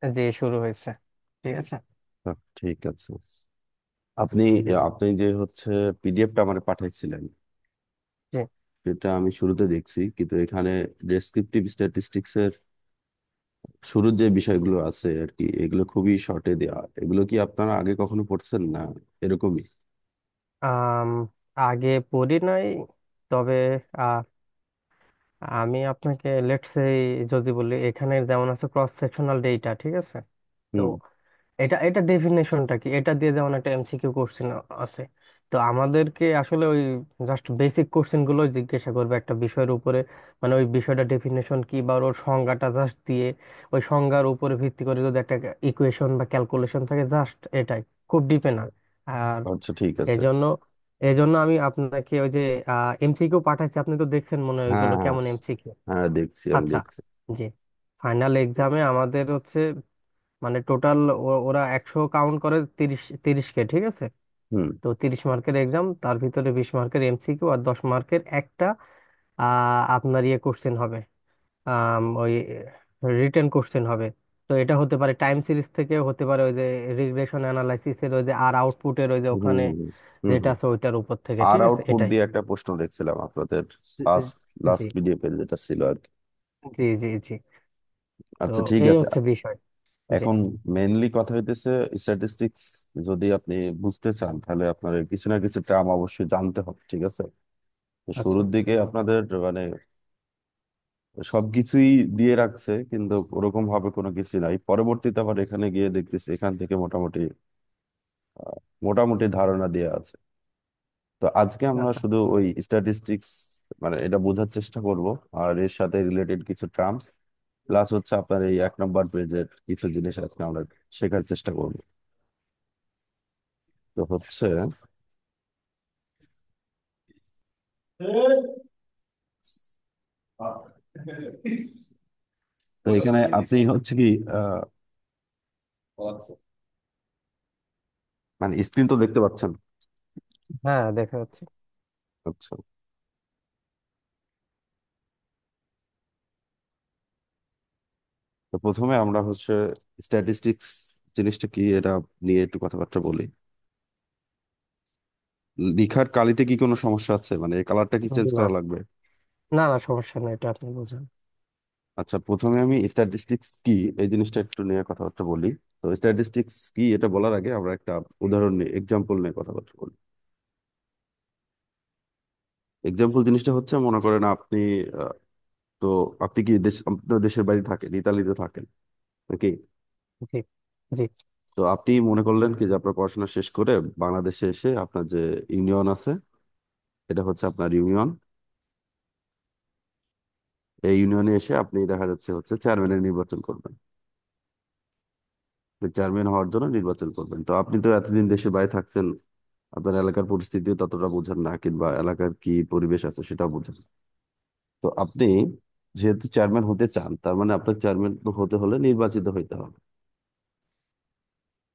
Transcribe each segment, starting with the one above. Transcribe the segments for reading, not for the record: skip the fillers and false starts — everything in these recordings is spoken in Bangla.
জি, শুরু হয়েছে। ঠিক আছে। ঠিক আছে। আপনি আপনি যে হচ্ছে পিডিএফটা আমার পাঠাইছিলেন, জি। সেটা আমি শুরুতে দেখছি, কিন্তু এখানে ডেসক্রিপটিভ স্ট্যাটিস্টিক্স এর শুরুর যে বিষয়গুলো আছে আর কি, এগুলো খুবই শর্টে দেওয়া। এগুলো কি আপনারা আগে কখনো পড়ছেন না এরকমই? আম, আগে পড়ি নাই, তবে আহ, আমি আপনাকে লেটস সে যদি বলি, এখানে যেমন আছে ক্রস সেকশনাল ডেটা, ঠিক আছে। তো হুম। এটা এটা ডেফিনেশনটা কি, এটা দিয়ে যেমন একটা এমসিকিউ কোশ্চেন আছে। তো আমাদেরকে আসলে ওই জাস্ট বেসিক কোশ্চেন গুলো জিজ্ঞাসা করবে একটা বিষয়ের উপরে, মানে ওই বিষয়টা ডেফিনেশন কি বা ওর সংজ্ঞাটা জাস্ট দিয়ে ওই সংজ্ঞার উপরে ভিত্তি করে যদি একটা ইকুয়েশন বা ক্যালকুলেশন থাকে, জাস্ট এটাই, খুব ডিপে না। আর আচ্ছা, ঠিক আছে। এজন্য এজন্য আমি আপনাকে ওই যে এমসিকিউ পাঠাচ্ছি, আপনি তো দেখছেন মনে হয় হ্যাঁ, ওইগুলো হ্যাঁ, কেমন এমসিকিউ। হ্যাঁ, দেখছি, আমি আচ্ছা। দেখছি। জি। ফাইনাল এক্সামে আমাদের হচ্ছে, মানে টোটাল ওরা 100 কাউন্ট করে 30কে, ঠিক আছে। হুম, তো 30 মার্কের এক্সাম, তার ভিতরে 20 মার্কের এমসিকিউ আর 10 মার্কের একটা আপনার ইয়ে কোশ্চেন হবে, ওই রিটেন কোশ্চেন হবে। তো এটা হতে পারে টাইম সিরিজ থেকে, হতে পারে ওই যে রিগ্রেশন অ্যানালাইসিসের ওই যে আর আউটপুটের ওই যে হুম, ওখানে হুম, হুম, যেটা হুম। আছে ওইটার উপর থেকে, আর ঠিক আছে, আউটপুট এটাই। দিয়ে একটা প্রশ্ন দেখছিলাম আপনাদের লাস্ট জি লাস্ট পিডিএফ এর যেটা ছিল আর কি। জি জি জি। তো আচ্ছা, ঠিক এই আছে। হচ্ছে বিষয়। জি এখন মেইনলি কথা হইতেছে স্ট্যাটিস্টিক্স। যদি আপনি বুঝতে চান তাহলে আপনার কিছু না কিছু টার্ম অবশ্যই জানতে হবে, ঠিক আছে? তো আচ্ছা। শুরুর দিকে আপনাদের মানে সবকিছুই দিয়ে রাখছে, কিন্তু ওরকম ভাবে কোনো কিছু নাই। পরবর্তীতে আবার এখানে গিয়ে দেখতেছি এখান থেকে মোটামুটি মোটামুটি ধারণা দিয়ে আছে। তো আজকে আমরা আচ্ছা। শুধু ওই স্ট্যাটিস্টিক্স মানে এটা বোঝার চেষ্টা করব, আর এর সাথে রিলেটেড কিছু টার্মস প্লাস হচ্ছে আপনার এই 1 নম্বর পেজের কিছু জিনিস আজকে আমরা শেখার চেষ্টা করব। তো হচ্ছে, তো এখানে আপনি হচ্ছে কি আহ, মানে স্ক্রিন তো দেখতে পাচ্ছেন? হ্যাঁ, দেখা যাচ্ছে। আচ্ছা। তো প্রথমে আমরা হচ্ছে স্ট্যাটিস্টিক্স জিনিসটা কি এটা নিয়ে একটু কথাবার্তা বলি। লিখার কালিতে কি কোনো সমস্যা আছে, মানে এই কালারটা কি চেঞ্জ না করা লাগবে? না না, সমস্যা নেই, এটা আপনি বুঝুন। আচ্ছা, প্রথমে আমি স্ট্যাটিস্টিক্স কি এই জিনিসটা একটু নিয়ে কথাবার্তা বলি। তো স্ট্যাটিস্টিক্স কি এটা বলার আগে আমরা একটা উদাহরণ নিয়ে এক্সাম্পল নিয়ে কথাবার্তা বলি। এক্সাম্পল জিনিসটা হচ্ছে, মনে করেন আপনি আহ, তো আপনি কি আপনার দেশের বাইরে থাকেন, ইতালিতে থাকেন নাকি? জি জি তো আপনি মনে করলেন কি যে আপনার পড়াশোনা শেষ করে বাংলাদেশে এসে আপনার যে ইউনিয়ন আছে, এটা হচ্ছে আপনার ইউনিয়ন। এই ইউনিয়নে এসে আপনি দেখা যাচ্ছে হচ্ছে চেয়ারম্যানের নির্বাচন করবেন। চেয়ারম্যান হওয়ার জন্য নির্বাচন করবেন। তো আপনি তো এতদিন দেশে বাইরে থাকছেন, আপনার এলাকার পরিস্থিতিও ততটা বোঝেন না, কিংবা এলাকার কি পরিবেশ আছে সেটাও বোঝেন না। তো আপনি যেহেতু চেয়ারম্যান হতে চান, তার মানে আপনার চেয়ারম্যান হতে হলে নির্বাচিত হইতে হবে।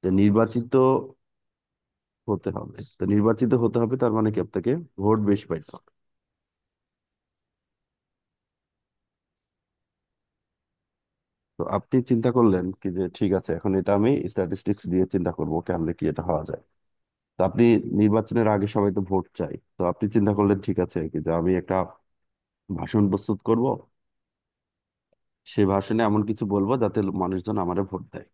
তো নির্বাচিত হতে হবে, তো নির্বাচিত হতে হবে তার মানে কি আপনাকে ভোট বেশি পাইতে হবে। তো আপনি চিন্তা করলেন কি যে ঠিক আছে, এখন এটা আমি স্ট্যাটিস্টিক্স দিয়ে চিন্তা করবো কেমনে কি এটা হওয়া যায়। তো আপনি নির্বাচনের আগে সবাই তো ভোট চাই, তো আপনি চিন্তা করলেন ঠিক আছে কি যে আমি একটা ভাষণ প্রস্তুত করব। সেই ভাষণে এমন কিছু বলবো যাতে মানুষজন আমারে ভোট দেয়।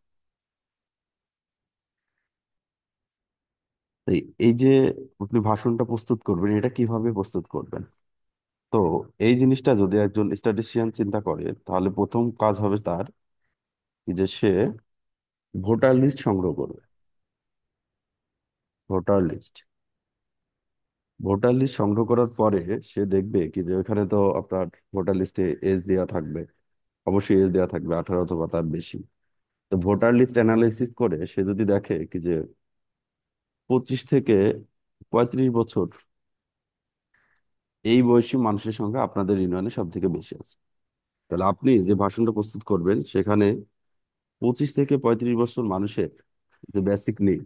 তো এই যে আপনি ভাষণটা প্রস্তুত করবেন, এটা কিভাবে প্রস্তুত করবেন? তো এই জিনিসটা যদি একজন স্ট্যাটিস্টিয়ান চিন্তা করে, তাহলে প্রথম কাজ হবে তার কি যে সে ভোটার লিস্ট সংগ্রহ করবে। ভোটার লিস্ট ভোটার লিস্ট সংগ্রহ করার পরে সে দেখবে কি যে ওখানে তো আপনার ভোটার লিস্টে এজ দেওয়া থাকবে। অবশ্যই এজ দেওয়া থাকবে 18 অথবা তার বেশি। তো ভোটার লিস্ট অ্যানালাইসিস করে সে যদি দেখে কি যে 25 থেকে 35 বছর এই বয়সী মানুষের সংখ্যা আপনাদের ইউনিয়নে সব থেকে বেশি আছে, তাহলে আপনি যে ভাষণটা প্রস্তুত করবেন সেখানে 25 থেকে 35 বছর মানুষের যে বেসিক নিড,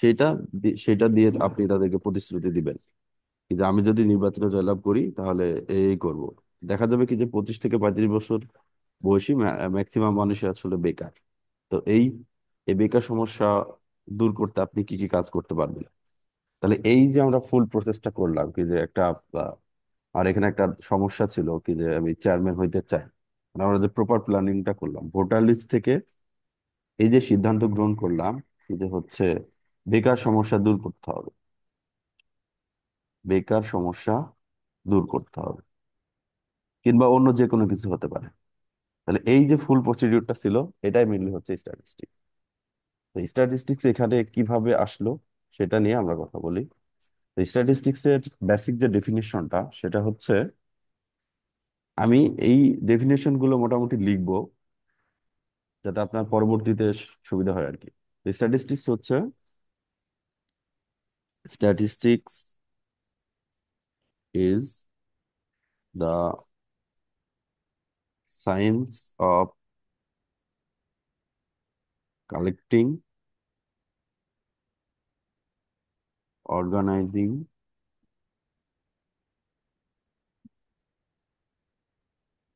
সেটা সেটা দিয়ে আপনি তাদেরকে প্রতিশ্রুতি দিবেন কি যে আমি যদি নির্বাচনে জয়লাভ করি তাহলে এই করব। দেখা যাবে কি যে 25 থেকে 35 বছর বয়সী ম্যাক্সিমাম মানুষই আসলে বেকার। তো এই বেকার সমস্যা দূর করতে আপনি কি কি কাজ করতে পারবেন? তাহলে এই যে আমরা ফুল প্রসেসটা করলাম কি যে একটা আর এখানে একটা সমস্যা ছিল কি যে আমি চেয়ারম্যান হইতে চাই, মানে আমরা যে প্রপার প্ল্যানিংটা করলাম ভোটার লিস্ট থেকে, এই যে সিদ্ধান্ত গ্রহণ করলাম কি যে হচ্ছে বেকার সমস্যা দূর করতে হবে, বেকার সমস্যা দূর করতে হবে, কিংবা অন্য যে কোনো কিছু হতে পারে। তাহলে এই যে ফুল প্রসিডিউরটা ছিল, এটাই মেনলি হচ্ছে স্ট্যাটিস্টিক্স। তো স্ট্যাটিস্টিক্স এখানে কিভাবে আসলো সেটা নিয়ে আমরা কথা বলি। স্ট্যাটিস্টিক্স এর বেসিক যে ডেফিনেশনটা সেটা হচ্ছে, আমি এই ডেফিনেশন গুলো মোটামুটি লিখবো যাতে আপনার পরবর্তীতে সুবিধা হয় আর কি। স্ট্যাটিস্টিক্স হচ্ছে, statistics is the science of collecting, organising,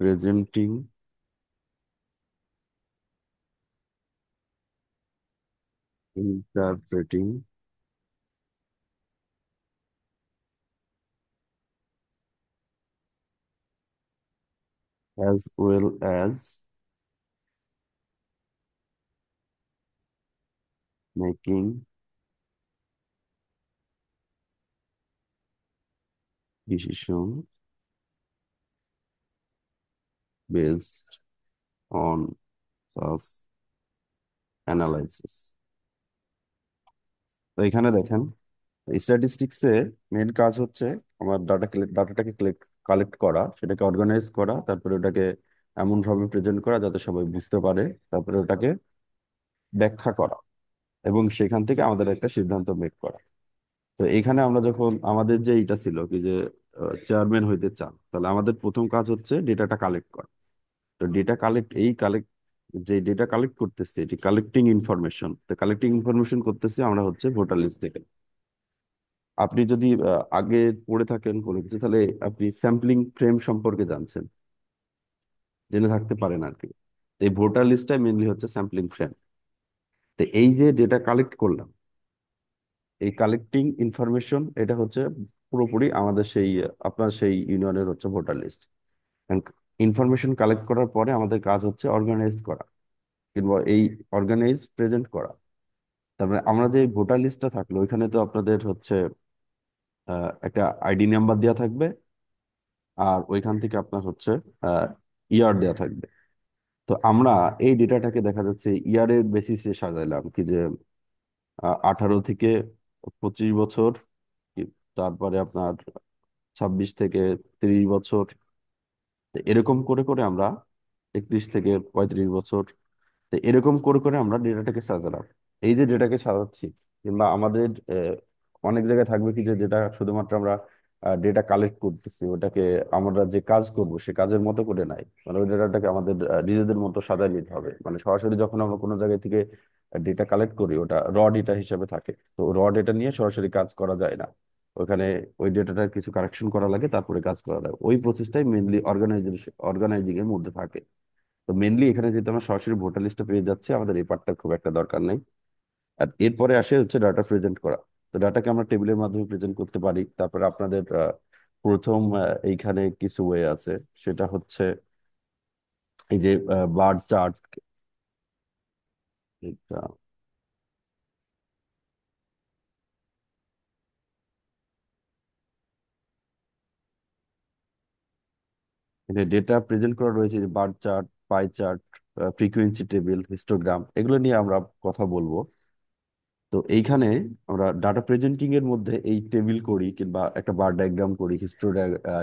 presenting, interpreting, as well as making decision based on such analysis। তো এখানে দেখেন, স্ট্যাটিস্টিক্সে মেন কাজ হচ্ছে আমার ডাটাটাকে কালেক্ট করা, সেটাকে অর্গানাইজ করা, তারপরে ওটাকে এমন ভাবে প্রেজেন্ট করা যাতে সবাই বুঝতে পারে, তারপরে ওটাকে ব্যাখ্যা করা, এবং সেখান থেকে আমাদের একটা সিদ্ধান্ত মেক করা। তো এখানে আমরা যখন আমাদের যে এটা ছিল কি যে চেয়ারম্যান হইতে চান, তাহলে আমাদের প্রথম কাজ হচ্ছে ডেটাটা কালেক্ট করা। তো কালেক্ট যে ডেটা কালেক্ট করতেছে এটি কালেক্টিং ইনফরমেশন, তো কালেক্টিং ইনফরমেশন করতেছে আমরা হচ্ছে ভোটার লিস্ট থেকে। আপনি যদি আগে পড়ে থাকেন কোনো কিছু, তাহলে আপনি স্যাম্পলিং ফ্রেম সম্পর্কে জানছেন, জেনে থাকতে পারেন আর কি। তো এই ভোটার লিস্টটাই মেনলি হচ্ছে স্যাম্পলিং ফ্রেম। তো এই যে ডেটা কালেক্ট করলাম, এই কালেক্টিং ইনফরমেশন এটা হচ্ছে পুরোপুরি আমাদের সেই আপনার সেই ইউনিয়নের হচ্ছে ভোটার লিস্ট। ইনফরমেশন কালেক্ট করার পরে আমাদের কাজ হচ্ছে অর্গানাইজ করা, কিংবা এই অর্গানাইজ প্রেজেন্ট করা। তারপরে আমরা যে ভোটার লিস্টটা থাকলো ওইখানে তো আপনাদের হচ্ছে একটা আইডি নাম্বার দেওয়া থাকবে, আর ওইখান থেকে আপনার হচ্ছে ইয়ার দেওয়া থাকবে। তো আমরা এই ডেটাটাকে দেখা যাচ্ছে ইয়ারের বেসিসে সাজাইলাম কি যে 18 থেকে 25 বছর, তারপরে আপনার 26 থেকে 30 বছর, তো এরকম করে করে আমরা 31 থেকে 35 বছর, তো এরকম করে করে আমরা ডেটাটাকে সাজালাম। এই যে ডেটাকে সাজাচ্ছি, কিংবা আমাদের অনেক জায়গায় থাকবে কি যে যেটা শুধুমাত্র আমরা ডেটা কালেক্ট করতেছি, ওটাকে আমরা যে কাজ করব সে কাজের মতো করে নাই, মানে ওই ডেটাটাকে আমাদের নিজেদের মতো সাজায় নিতে হবে। মানে সরাসরি যখন আমরা কোনো জায়গা থেকে ডেটা কালেক্ট করি ওটা র ডেটা হিসেবে থাকে, তো র ডেটা নিয়ে সরাসরি কাজ করা যায় না। ওখানে ওই ডেটাটার কিছু কারেকশন করা লাগে, তারপরে কাজ করা লাগে। ওই প্রসেসটাই মেনলি অর্গানাইজিং এর মধ্যে থাকে। তো মেনলি এখানে যেহেতু আমরা সরাসরি ভোটার লিস্টে পেয়ে যাচ্ছি, আমাদের এই পার্টটা খুব একটা দরকার নেই। আর এরপরে আসে হচ্ছে ডাটা প্রেজেন্ট করা। তো ডাটাকে আমরা টেবিলের মাধ্যমে প্রেজেন্ট করতে পারি। তারপরে আপনাদের প্রথম এইখানে কিছু ওয়ে আছে, সেটা হচ্ছে এই যে বার চার্ট, ডেটা প্রেজেন্ট করা রয়েছে, যে bar chart, pie chart, frequency table, histogram, এগুলো নিয়ে আমরা কথা বলবো। তো এইখানে আমরা ডাটা প্রেজেন্টিং এর মধ্যে এই টেবিল করি, কিংবা একটা বার ডায়াগ্রাম করি,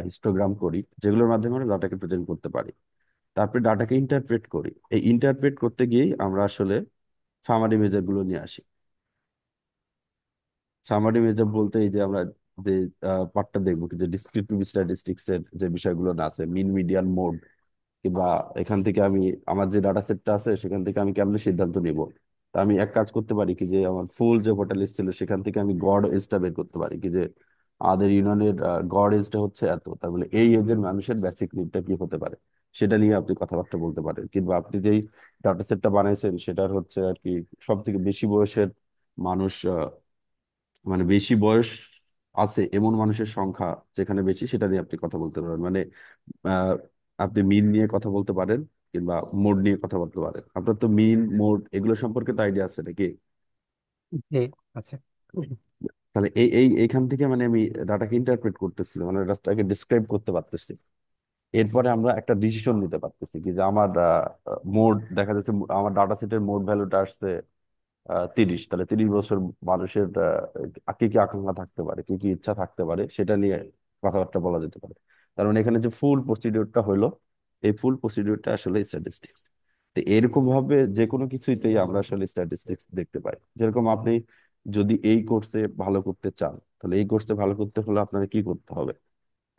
হিস্টোগ্রাম করি, যেগুলোর মাধ্যমে আমরা ডাটাকে প্রেজেন্ট করতে পারি। তারপরে ডাটাকে ইন্টারপ্রেট করি। এই ইন্টারপ্রেট করতে গিয়েই আমরা আসলে সামারি মেজার গুলো নিয়ে আসি। সামারি মেজার বলতে এই যে আমরা যে পার্টটা দেখবো কি যে ডিসক্রিপটিভ স্ট্যাটিস্টিক্স এর যে বিষয়গুলো না আছে, মিন, মিডিয়ান, মোড, কিংবা এখান থেকে আমি আমার যে ডাটা সেটটা আছে সেখান থেকে আমি কেমনে সিদ্ধান্ত নিব। তা আমি এক কাজ করতে পারি কি যে আমার ফুল যে ভোটার লিস্ট ছিল সেখান থেকে আমি গড় এজটা বের করতে পারি কি যে আমাদের ইউনিয়নের গড় এজটা হচ্ছে এত, তার মানে এই এজের মানুষের বেসিক নিডটা কি হতে পারে, সেটা নিয়ে আপনি কথাবার্তা বলতে পারেন। কিংবা আপনি যেই ডাটা সেটটা বানাইছেন সেটার হচ্ছে আর কি সব থেকে বেশি বয়সের মানুষ, মানে বেশি বয়স আছে এমন মানুষের সংখ্যা যেখানে বেশি, সেটা নিয়ে আপনি কথা বলতে পারেন। মানে আহ, আপনি মিন নিয়ে কথা বলতে পারেন কিংবা মোড নিয়ে কথা বলতে পারেন। আপনার তো মিন মোড এগুলো সম্পর্কে তো আইডিয়া আছে নাকি? জি আছে। তাহলে এইখান থেকে মানে আমি ডাটাকে ইন্টারপ্রেট করতেছি, মানে ডাটাকে ডিসক্রাইব করতে পারতেছি। এরপরে আমরা একটা ডিসিশন নিতে পারতেছি কি যে আমার মোড দেখা যাচ্ছে আমার ডাটা সেটের মোড ভ্যালুটা আসছে 30, তাহলে 30 বছর মানুষের কি কি আকাঙ্ক্ষা থাকতে পারে, কি কি ইচ্ছা থাকতে পারে, সেটা নিয়ে কথাবার্তা বলা যেতে পারে। তার মানে এখানে যে ফুল প্রসিডিউরটা হইলো, এই ফুল প্রসিডিউরটা আসলে স্ট্যাটিস্টিক্স। তো এরকম ভাবে যে কোনো কিছুইতেই আমরা আসলে স্ট্যাটিস্টিক্স দেখতে পাই। যেরকম আপনি যদি এই কোর্সে ভালো করতে চান, তাহলে এই কোর্সে ভালো করতে হলে আপনাকে কি করতে হবে?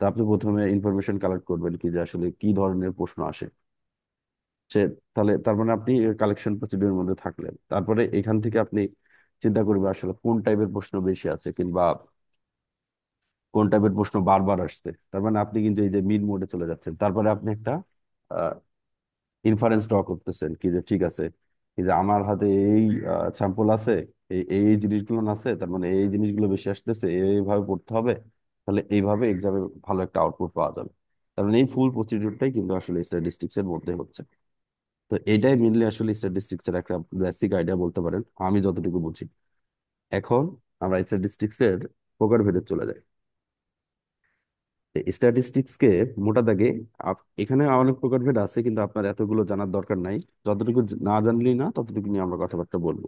তা আপনি প্রথমে ইনফরমেশন কালেক্ট করবেন কি যে আসলে কি ধরনের প্রশ্ন আসে। সে তাহলে তার মানে আপনি কালেকশন প্রসিডিউরের মধ্যে থাকলেন। তারপরে এখান থেকে আপনি চিন্তা করবে আসলে কোন টাইপের প্রশ্ন বেশি আছে কিংবা কোন টাইপের প্রশ্ন বারবার আসছে। তার মানে আপনি কিন্তু এই যে মিন মোডে চলে যাচ্ছেন। তারপরে আপনি একটা ইনফারেন্স ড্র করতেছেন কি যে ঠিক আছে, কি যে আমার হাতে এই স্যাম্পল আছে, এই জিনিসগুলো আছে, তার মানে এই জিনিসগুলো বেশি আসতেছে, এইভাবে পড়তে হবে, তাহলে এইভাবে এক্সামে ভালো একটা আউটপুট পাওয়া যাবে। তার মানে এই ফুল প্রসিডিউরটাই কিন্তু আসলে স্ট্যাটিস্টিক্স এর মধ্যে হচ্ছে। তো এটাই মেনলি আসলে স্ট্যাটিস্টিক্স এর একটা বেসিক আইডিয়া বলতে পারেন, আমি যতটুকু বুঝি। এখন আমরা স্ট্যাটিস্টিক্স এর প্রকারভেদে চলে যাই। স্ট্যাটিস্টিক্স কে মোটা দাগে এখানে অনেক প্রকারভেদ আছে, কিন্তু আপনার এতগুলো জানার দরকার নাই। যতটুকু না জানলেই না, ততটুকু নিয়ে আমরা কথাবার্তা বলবো।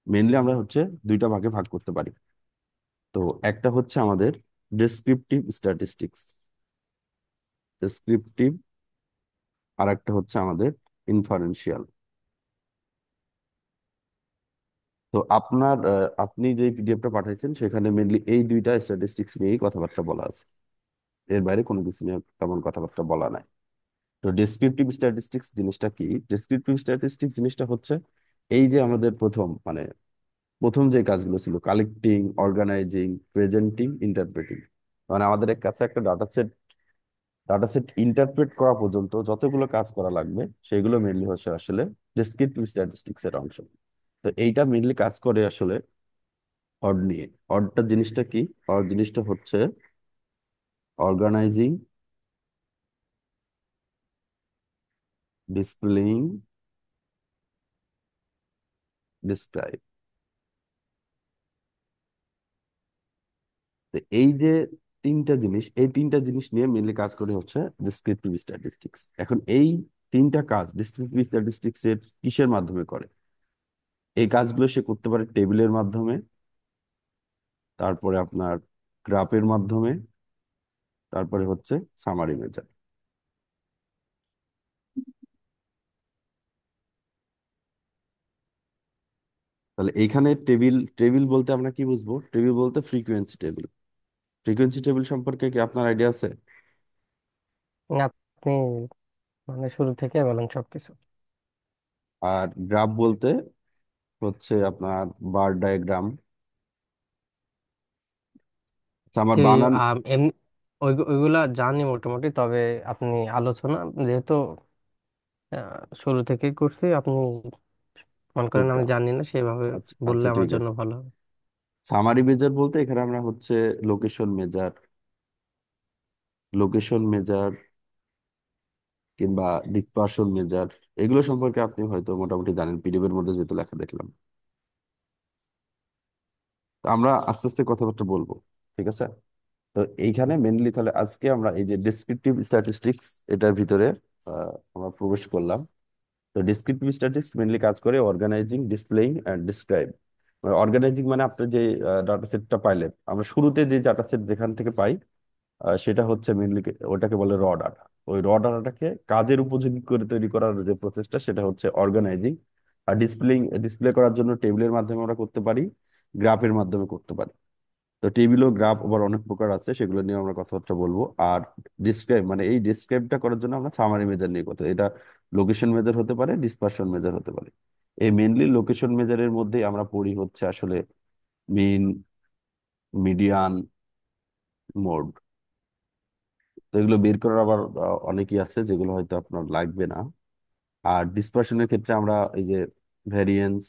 মেনলি আমরা হচ্ছে দুইটা ভাগে ভাগ করতে পারি। তো একটা হচ্ছে আমাদের ডেসক্রিপটিভ স্ট্যাটিস্টিক্স, ডেসক্রিপটিভ, আর একটা হচ্ছে আমাদের ইনফারেন্সিয়াল। তো আপনার আপনি যে পিডিএফটা পাঠাইছেন সেখানে মেনলি এই দুইটা স্ট্যাটিস্টিক্স নিয়েই কথাবার্তা বলা আছে, এর বাইরে কোনো কিছু নিয়ে তেমন কথাবার্তা বলা নাই। তো ডেসক্রিপটিভ স্ট্যাটিস্টিক্স জিনিসটা কি? ডেসক্রিপটিভ স্ট্যাটিস্টিক্স জিনিসটা হচ্ছে এই যে আমাদের প্রথম যে কাজগুলো ছিল, কালেক্টিং, অর্গানাইজিং, প্রেজেন্টিং, ইন্টারপ্রেটিং, মানে আমাদের কাছে একটা ডাটা সেট ইন্টারপ্রেট করা পর্যন্ত যতগুলো কাজ করা লাগবে সেগুলো মেনলি হচ্ছে আসলে ডেসক্রিপটিভ স্ট্যাটিস্টিক্স এর অংশ। তো এইটা মেনলি কাজ করে আসলে অড নিয়ে। অডটা জিনিসটা কি? অড জিনিসটা হচ্ছে অর্গানাইজিং, ডিসপ্লেইং, ডিসক্রাইব। তো এই যে তিনটা জিনিস নিয়ে মেনলি কাজ করে হচ্ছে ডিসক্রিপটিভ স্ট্যাটিস্টিক্স। এখন এই তিনটা কাজ ডিসক্রিপটিভ স্ট্যাটিস্টিক্স এর কিসের মাধ্যমে করে? এই কাজগুলো সে করতে পারে টেবিলের মাধ্যমে, তারপরে আপনার গ্রাফের মাধ্যমে, তারপরে হচ্ছে সামারি মেজার। তাহলে এইখানে টেবিল টেবিল বলতে আমরা কি বুঝবো? টেবিল বলতে ফ্রিকোয়েন্সি টেবিল। ফ্রিকোয়েন্সি টেবিল সম্পর্কে কি আপনার আইডিয়া আছে? আপনি মানে শুরু থেকে বলেন সবকিছু। আর গ্রাফ বলতে হচ্ছে আপনার বার ডায়াগ্রাম। আচ্ছা, আমার কি বানান। এমনি ওইগুলা জানি মোটামুটি, তবে আপনি আলোচনা যেহেতু শুরু থেকেই করছি, আপনি মনে করেন ওকে, আমি জানি না, সেভাবে আচ্ছা বললে আচ্ছা, আমার ঠিক জন্য আছে। ভালো হবে। সামারি মেজার বলতে এখানে আমরা হচ্ছে লোকেশন মেজার, লোকেশন মেজার কিংবা ডিসপারশন মেজার, এগুলো সম্পর্কে আপনি হয়তো মোটামুটি জানেন, পিডিএফ এর মধ্যে যেহেতু লেখা দেখলাম। তো আমরা আস্তে আস্তে কথাবার্তা বলবো, ঠিক আছে? তো এইখানে মেনলি তাহলে আজকে আমরা এই যে ডেসক্রিপটিভ স্ট্যাটিস্টিক্স এটার ভিতরে আমরা প্রবেশ করলাম। তো ডেসক্রিপটিভ স্ট্যাটিস্টিক্স মেনলি কাজ করে organising, displaying and describe. Organising মানে আপনি যে ডাটা সেটটা পাইলেন, আমরা শুরুতে যে ডাটা সেট যেখান থেকে পাই, সেটা হচ্ছে মেনলি ওটাকে বলে র ডাটা। ওই র ডাটাটাকে কাজের উপযোগী করে তৈরি করার যে প্রসেসটা, সেটা হচ্ছে অর্গানাইজিং। আর ডিসপ্লে করার জন্য টেবিলের মাধ্যমে আমরা করতে পারি, গ্রাফের মাধ্যমে করতে পারি। তো টেবিল ও গ্রাফ আবার অনেক প্রকার আছে, সেগুলো নিয়ে আমরা কথাবার্তা বলবো। আর ডিসক্রাইব মানে এই ডিসক্রাইবটা করার জন্য আমরা সামারি মেজার নিয়ে কথা, এটা লোকেশন মেজার হতে পারে, ডিসপারশন মেজার হতে পারে। এই মেনলি লোকেশন মেজারের মধ্যেই আমরা পড়ি হচ্ছে আসলে মিন, মিডিয়ান, মোড। তো এগুলো বের করার আবার অনেকই আছে যেগুলো হয়তো আপনার লাগবে না। আর ডিসপারশনের ক্ষেত্রে আমরা এই যে ভ্যারিয়েন্স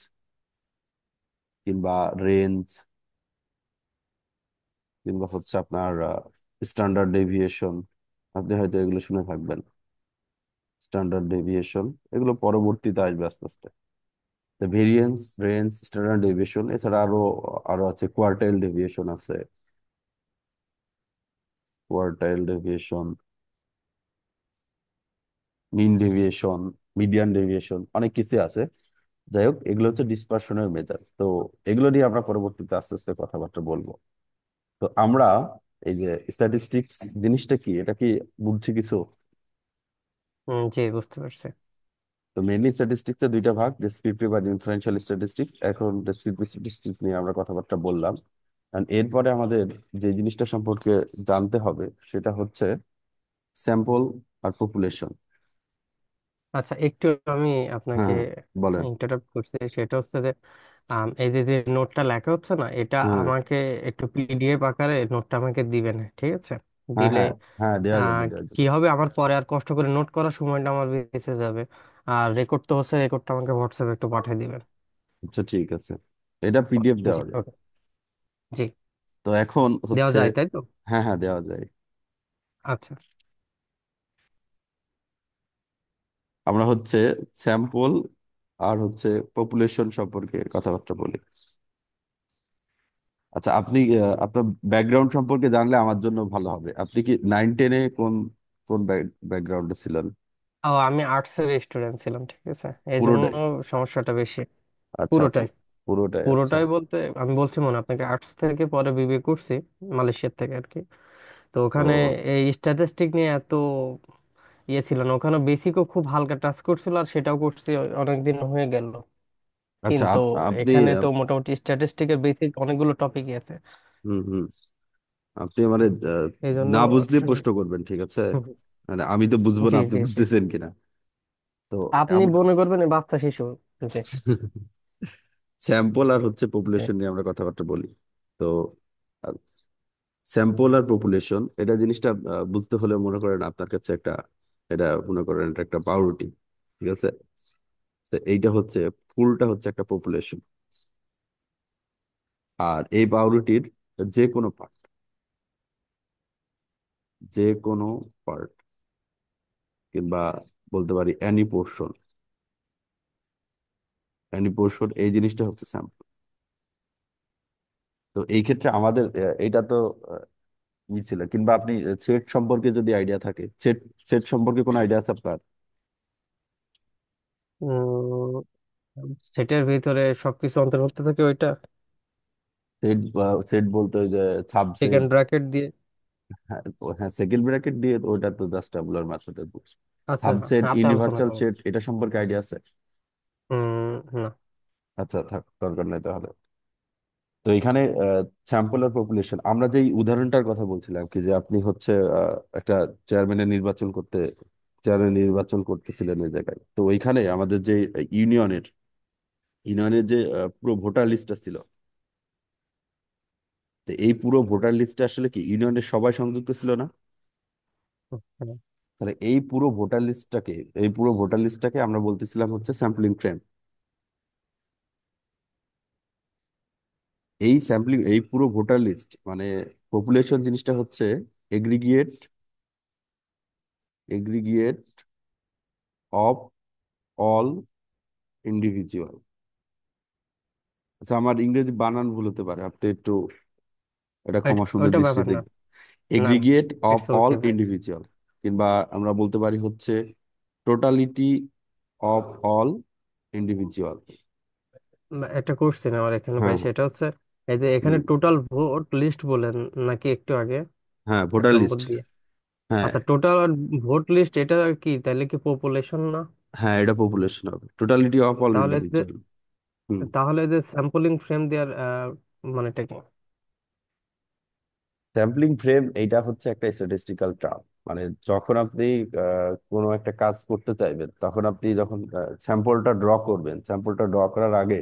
কিংবা রেঞ্জ কিংবা হচ্ছে আপনার স্ট্যান্ডার্ড ডেভিয়েশন, আপনি হয়তো এগুলো শুনে থাকবেন। স্ট্যান্ডার্ড ডেভিয়েশন এগুলো পরবর্তীতে আসবে আস্তে আস্তে। ভেরিয়েন্স, রেঞ্জ, স্ট্যান্ডার্ড ডেভিয়েশন, এছাড়া আরো আরো আছে কোয়ার্টাইল ডেভিয়েশন আছে। কোয়ার্টাইল ডেভিয়েশন, মিন ডেভিয়েশন, মিডিয়ান ডেভিয়েশন, অনেক কিছু আছে। যাই হোক, এগুলো হচ্ছে ডিসপারশনের মেজার। তো এগুলো নিয়ে আমরা পরবর্তীতে আস্তে আস্তে কথাবার্তা বলবো। তো আমরা এই যে স্ট্যাটিস্টিক্স জিনিসটা কি, এটা কি বুঝছি কিছু? জি, বুঝতে পারছি। তো মেইনলি স্ট্যাটিস্টিক্স এর দুইটা ভাগ, ডেসক্রিপটিভ আর ইনফারেন্সিয়াল স্ট্যাটিস্টিক্স। এখন ডেসক্রিপটিভ স্ট্যাটিস্টিক্স নিয়ে আমরা কথাবার্তা বললাম। আর এরপরে আমাদের যে জিনিসটা সম্পর্কে জানতে হবে সেটা হচ্ছে স্যাম্পল আর পপুলেশন। আচ্ছা, একটু আমি হ্যাঁ আপনাকে হ্যাঁ, বলেন। ইন্টারাপ্ট করছি। সেটা হচ্ছে যে এই যে যে নোটটা লেখা হচ্ছে না, এটা হ্যাঁ আমাকে একটু পিডিএফ আকারে নোটটা আমাকে দিবেন, ঠিক আছে? হ্যাঁ দিলে হ্যাঁ হ্যাঁ, দেওয়া যাবে আহ, দেওয়া কি যাবে। হবে, আমার পরে আর কষ্ট করে নোট করার সময়টা আমার বেঁচে যাবে। আর রেকর্ড তো হচ্ছে, রেকর্ডটা আমাকে হোয়াটসঅ্যাপে একটু পাঠিয়ে দিবেন। আচ্ছা ঠিক আছে, এটা পিডিএফ জি, দেওয়া যায়। ওকে। জি, তো এখন দেওয়া হচ্ছে, যায় তাই তো? হ্যাঁ হ্যাঁ দেওয়া যায়। আচ্ছা। আমরা হচ্ছে স্যাম্পল আর হচ্ছে পপুলেশন সম্পর্কে কথাবার্তা বলি। আচ্ছা, আপনি আপনার ব্যাকগ্রাউন্ড সম্পর্কে জানলে আমার জন্য ভালো হবে। আপনি কি 9-10-এ কোন কোন ব্যাকগ্রাউন্ডে ছিলেন? ও, আমি আর্টসের স্টুডেন্ট ছিলাম, ঠিক আছে, এই জন্য পুরোটাই? সমস্যাটা বেশি। আচ্ছা পুরোটাই। পুরোটাই, আচ্ছা। পুরোটাই বলতে আমি বলছি মনে, আপনাকে আর্টস থেকে পরে বিবিএ করছি, মালয়েশিয়ার থেকে আর কি। তো ওখানে ও এই স্ট্যাটিস্টিক নিয়ে এত ইয়ে ছিল না। ওখানে বেসিকও খুব হালকা টাচ করছিল, আর সেটাও করছি অনেক দিন হয়ে গেল। আচ্ছা, কিন্তু আপনি এখানে তো মোটামুটি স্ট্যাটিস্টিকের বেসিক অনেকগুলো টপিকই আছে। হুম হুম, আপনি মানে হুম। এই জন্য না বুঝলে আসলে প্রশ্ন করবেন, ঠিক আছে? মানে আমি তো বুঝবো না জি, আপনি জি, জি। বুঝতেছেন কিনা। তো আপনি আমরা মনে করবেন এই বাচ্চা শিশু। জি, স্যাম্পল আর হচ্ছে জি। পপুলেশন নিয়ে আমরা কথাবার্তা বলি। তো স্যাম্পল আর পপুলেশন এটা জিনিসটা বুঝতে হলে মনে করেন আপনার কাছে একটা, এটা মনে করেন এটা একটা পাউরুটি, ঠিক আছে? তো এইটা হচ্ছে, ফুলটা হচ্ছে একটা পপুলেশন। আর এই পাউরুটির যে কোনো পার্ট, যে কোনো পার্ট কিংবা বলতে পারি অ্যানি পোর্শন, অ্যানি পোর্শন এই জিনিসটা হচ্ছে স্যাম্পল। তো এই ক্ষেত্রে আমাদের এইটা তো ই ছিল। কিংবা আপনি সেট সম্পর্কে যদি আইডিয়া থাকে, সেট, সেট সম্পর্কে কোনো আইডিয়া আছে আপনার? সেটের ভিতরে সবকিছু অন্তর্ভুক্ত থাকে ওইটা। সেট, সেট বলতে ওই যে সাবসেট। সেকেন্ড ব্র্যাকেট দিয়ে। হ্যাঁ হ্যাঁ, সেকেন্ড ব্র্যাকেট দিয়ে তো ওইটা তো জাস্ট টাবুলার মেথডের বুঝ। আচ্ছা, সাবসেট, আপনি আলোচনা ইউনিভার্সাল করেন। সেট, এটা সম্পর্কে আইডিয়া আছে? না। আচ্ছা থাক, দরকার নাই তাহলে। তো এখানে স্যাম্পল আর পপুলেশন, আমরা যেই উদাহরণটার কথা বলছিলাম কি, যে আপনি হচ্ছে একটা চেয়ারম্যানের নির্বাচন করতে, চেয়ারম্যান নির্বাচন করতেছিলেন ওই জায়গায়। তো ওইখানে আমাদের যে ইউনিয়নের, ইউনিয়নের যে পুরো ভোটার লিস্টটা ছিল, তো এই পুরো ভোটার লিস্টে আসলে কি ইউনিয়নের সবাই সংযুক্ত ছিল না? হ্যাঁ। তাহলে এই পুরো ভোটার লিস্টটাকে, এই পুরো ভোটার লিস্টটাকে আমরা বলতেছিলাম হচ্ছে স্যাম্পলিং ফ্রেম। এই স্যাম্পলিং, এই পুরো ভোটার লিস্ট মানে পপুলেশন জিনিসটা হচ্ছে aggregate, aggregate of all individual. আচ্ছা, আমার ইংরেজি বানান ভুল হতে পারে, আপনি একটু এটা ক্ষমা সুন্দর ওইটা ব্যাপার দৃষ্টিতে। না। না, না। এগ্রিগেট অফ ইটস অল ওকে ভাই। ইন্ডিভিজুয়াল, কিংবা আমরা বলতে পারি হচ্ছে টোটালিটি অফ অল ইন্ডিভিজুয়াল। একটা কোশ্চেন আমার এখানে ভাই, হ্যাঁ সেটা হচ্ছে এই যে এখানে হুম, টোটাল ভোট লিস্ট বলেন নাকি একটু আগে হ্যাঁ এক ভোটার নম্বর লিস্ট। দিয়ে? হ্যাঁ আচ্ছা, টোটাল ভোট লিস্ট এটা কি তাহলে কি পপুলেশন না? হ্যাঁ, এটা পপুলেশন হবে, টোটালিটি অফ অল তাহলে যে ইন্ডিভিজুয়াল। হুম। তাহলে যে স্যাম্পলিং ফ্রেম দেওয়ার মানেটা কি? স্যাম্পলিং ফ্রেম এইটা হচ্ছে একটা স্ট্যাটিস্টিক্যাল টার্ম। মানে যখন আপনি কোনো একটা কাজ করতে চাইবেন, তখন আপনি যখন স্যাম্পলটা ড্র করবেন, স্যাম্পলটা ড্র করার আগে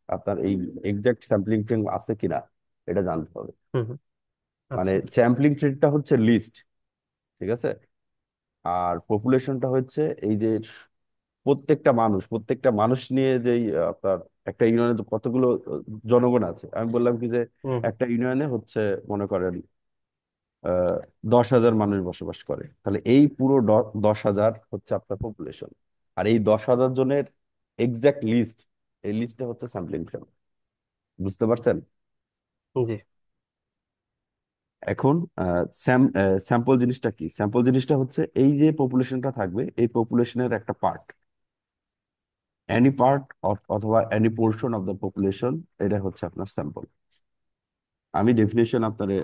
আপনার এই এক্সাক্ট স্যাম্পলিং ফ্রেম আছে কিনা এটা জানতে হবে। হুম, হুম। মানে আচ্ছা। স্যাম্পলিং সেটটা হচ্ছে লিস্ট, ঠিক আছে? আর পপুলেশনটা হচ্ছে এই যে প্রত্যেকটা মানুষ নিয়ে যেই আপনার একটা ইউনিয়নে তো কতগুলো জনগণ আছে, আমি বললাম কি যে হুম হুম। একটা ইউনিয়নে হচ্ছে মনে করেন 10,000 মানুষ বসবাস করে, তাহলে এই পুরো 10,000 হচ্ছে আপনার পপুলেশন। আর এই 10,000 জনের এক্সাক্ট লিস্ট, এই লিস্টটা হচ্ছে স্যাম্পলিং গ্রাম। বুঝতে পারছেন? জি। এখন স্যাম্পল জিনিসটা কি? স্যাম্পল জিনিসটা হচ্ছে এই যে পপুলেশনটা থাকবে, এই পপুলেশনের একটা পার্ট, এনি পার্ট অথবা any portion of the population, এটা হচ্ছে আপনার স্যাম্পল। আমি ডেফিনেশন আপনারে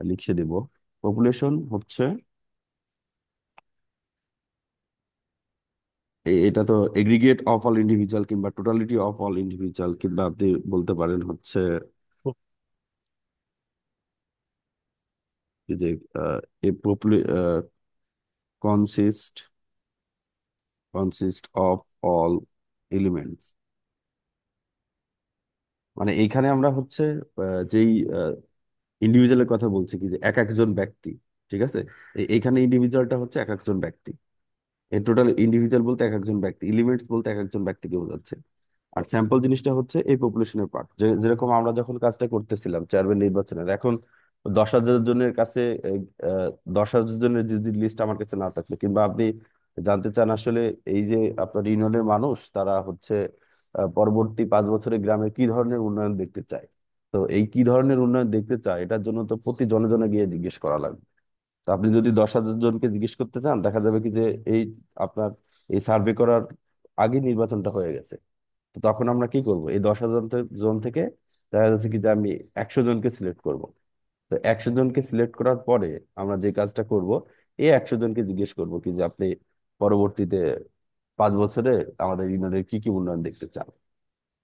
লিখে দেব। পপুলেশন হচ্ছে এটা তো এগ্রিগেট অফ অল ইন্ডিভিজুয়াল কিংবা টোটালিটি অফ অল ইন্ডিভিজুয়াল, কিংবা আপনি বলতে পারেন হচ্ছে হুম, এই যে এ consist consist of all elements. মানে এইখানে আমরা হচ্ছে যেই ইন্ডিভিজুয়ালের কথা বলছি কি যে এক একজন ব্যক্তি, ঠিক আছে? এইখানে ইন্ডিভিজুয়ালটা হচ্ছে এক একজন ব্যক্তি। এই টোটাল ইন্ডিভিজুয়াল বলতে এক একজন ব্যক্তি, এলিমেন্টস বলতে এক একজন ব্যক্তিকে বোঝাচ্ছে। আর স্যাম্পল জিনিসটা হচ্ছে এই পপুলেশনের পার্ট। যেরকম আমরা যখন কাজটা করতেছিলাম চেয়ারম্যান নির্বাচনের, এখন 10,000 জনের কাছে 10,000 জনের যদি লিস্ট আমার কাছে না থাকলো, কিংবা আপনি জানতে চান আসলে এই যে আপনার ইউনিয়নের মানুষ তারা হচ্ছে পরবর্তী 5 বছরে গ্রামে কি ধরনের উন্নয়ন দেখতে চায়, তো এই কি ধরনের উন্নয়ন দেখতে চায় এটার জন্য তো প্রতি জনে জনে গিয়ে জিজ্ঞেস করা লাগবে। তো আপনি যদি 10,000 জনকে জিজ্ঞেস করতে চান, দেখা যাবে কি যে এই আপনার এই সার্ভে করার আগে নির্বাচনটা হয়ে গেছে। তো তখন আমরা কি করব, এই 10,000 জন থেকে দেখা যাচ্ছে কি যে আমি 100 জনকে সিলেক্ট করব। তো 100 জনকে সিলেক্ট করার পরে আমরা যে কাজটা করব, এই 100 জনকে জিজ্ঞেস করব কি যে আপনি পরবর্তীতে 5 বছরে আমাদের ইউনিয়নের কি কি উন্নয়ন দেখতে চান।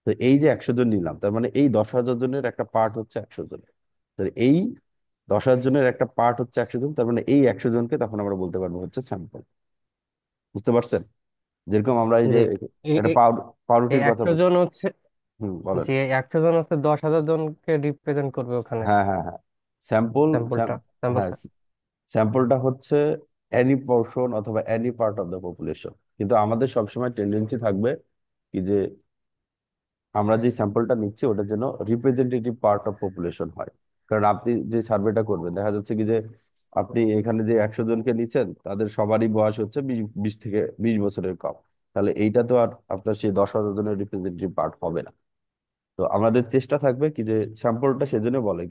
তো এই যে 100 জন নিলাম, তার মানে এই 10,000 জনের একটা পার্ট হচ্ছে 100 জন। তো এই 10,000 জনের একটা পার্ট হচ্ছে 100 জন, তার মানে এই 100 জনকে তখন আমরা বলতে পারবো হচ্ছে স্যাম্পল। বুঝতে পারছেন? যেরকম আমরা এই যে জি। এই একটা এই এই পাউরুটির কথা 100 জন বলছি। হচ্ছে, বলেন। যে 100 জন হচ্ছে 10,000 জনকে রিপ্রেজেন্ট করবে ওখানে। হ্যাঁ, হ্যাঁ, হ্যাঁ। স্যাম্পল। স্যাম্পলটা স্যাম্পল। হ্যাঁ, স্যাম্পলটা হচ্ছে এনি পোর্শন অথবা any part of the population. কিন্তু আমাদের সবসময় টেন্ডেন্সি থাকবে কি যে আমরা যে স্যাম্পলটা নিচ্ছি ওটা যেন রিপ্রেজেন্টেটিভ পার্ট অফ পপুলেশন হয়। কারণ আপনি যে সার্ভেটা করবেন, দেখা যাচ্ছে কি যে আপনি এখানে যে 100 জনকে নিচ্ছেন তাদের সবারই বয়স হচ্ছে 20 থেকে 20 বছরের কম। তাহলে এইটা তো আর আপনার সেই 10,000 জনের রিপ্রেজেন্টেটিভ পার্ট হবে না। তো আমাদের চেষ্টা থাকবে কি যে স্যাম্পলটা সেজন্য বলে,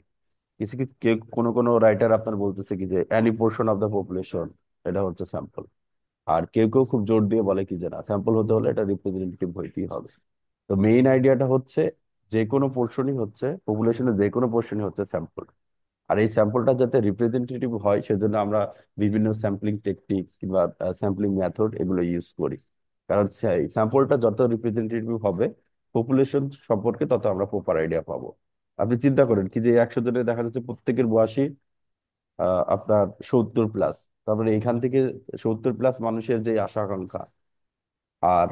কিছু কিছু কেউ কোনো কোনো রাইটার আপনার বলতেছে কি যে any portion of the population, এটা হচ্ছে স্যাম্পল। আর কেউ কেউ খুব জোর দিয়ে বলে কি যে না, স্যাম্পল হতে হলে এটা রিপ্রেজেন্টেটিভ হইতেই হবে। তো মেইন আইডিয়াটা হচ্ছে যে কোনো পোর্শনই হচ্ছে পপুলেশনের যে কোনো পোর্শনই হচ্ছে স্যাম্পল। আর এই স্যাম্পলটা যাতে রিপ্রেজেন্টেটিভ হয় সেজন্য আমরা বিভিন্ন স্যাম্পলিং টেকনিক কিংবা স্যাম্পলিং মেথড এগুলো ইউজ করি। কারণ স্যাম্পলটা যত রিপ্রেজেন্টেটিভ হবে পপুলেশন সম্পর্কে তত আমরা প্রপার আইডিয়া পাবো। আপনি চিন্তা করেন কি যে 100 জনে দেখা যাচ্ছে প্রত্যেকের বয়সী আপনার 70+। তারপরে এখান থেকে 70+ মানুষের যে আশা আকাঙ্ক্ষা, আর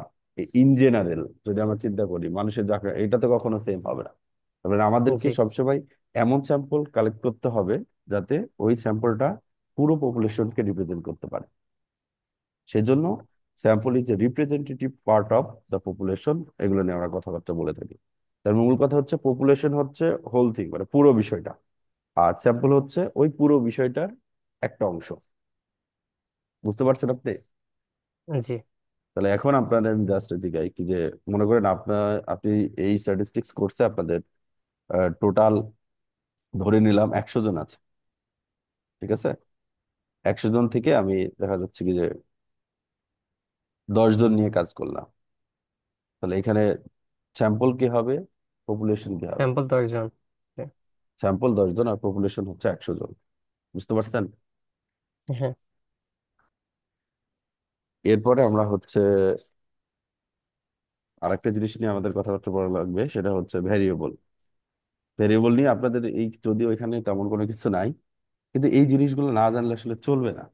ইন জেনারেল যদি আমরা চিন্তা করি মানুষের যা, এটা তো কখনো সেম হবে না। তারপরে আমাদেরকে জি। সবসময় এমন স্যাম্পল কালেক্ট করতে হবে যাতে ওই স্যাম্পলটা পুরো পপুলেশনকে রিপ্রেজেন্ট করতে পারে। সেজন্য sample is a representative part of the population, এগুলো নিয়ে আমরা কথাবার্তা বলে থাকি। তার মূল কথা হচ্ছে পপুলেশন হচ্ছে হোল থিং, মানে পুরো বিষয়টা। আর স্যাম্পল হচ্ছে ওই পুরো বিষয়টার একটা অংশ। বুঝতে পারছেন আপনি? জি। তাহলে এখন আপনাদের আমি জাস্ট জিগাই কি যে মনে করেন আপনি এই স্ট্যাটিস্টিক্স কোর্সে আপনাদের টোটাল ধরে নিলাম 100 জন আছে, ঠিক আছে? 100 জন থেকে আমি দেখা যাচ্ছে কি যে 10 জন নিয়ে কাজ করলাম। তাহলে এখানে স্যাম্পল কি হবে, পপুলেশন কি হবে? স্যাম্পল 10 জন। জি। স্যাম্পল 10 জন আর পপুলেশন হচ্ছে 100 জন। বুঝতে পারছেন? হ্যাঁ। এরপরে আমরা হচ্ছে আরেকটা জিনিস নিয়ে আমাদের কথাবার্তা বলা লাগবে, সেটা হচ্ছে ভ্যারিয়েবল। ভ্যারিয়েবল নিয়ে আপনাদের এই যদিও এখানে তেমন কোনো কিছু নাই, কিন্তু এই জিনিসগুলো না জানলে আসলে চলবে না।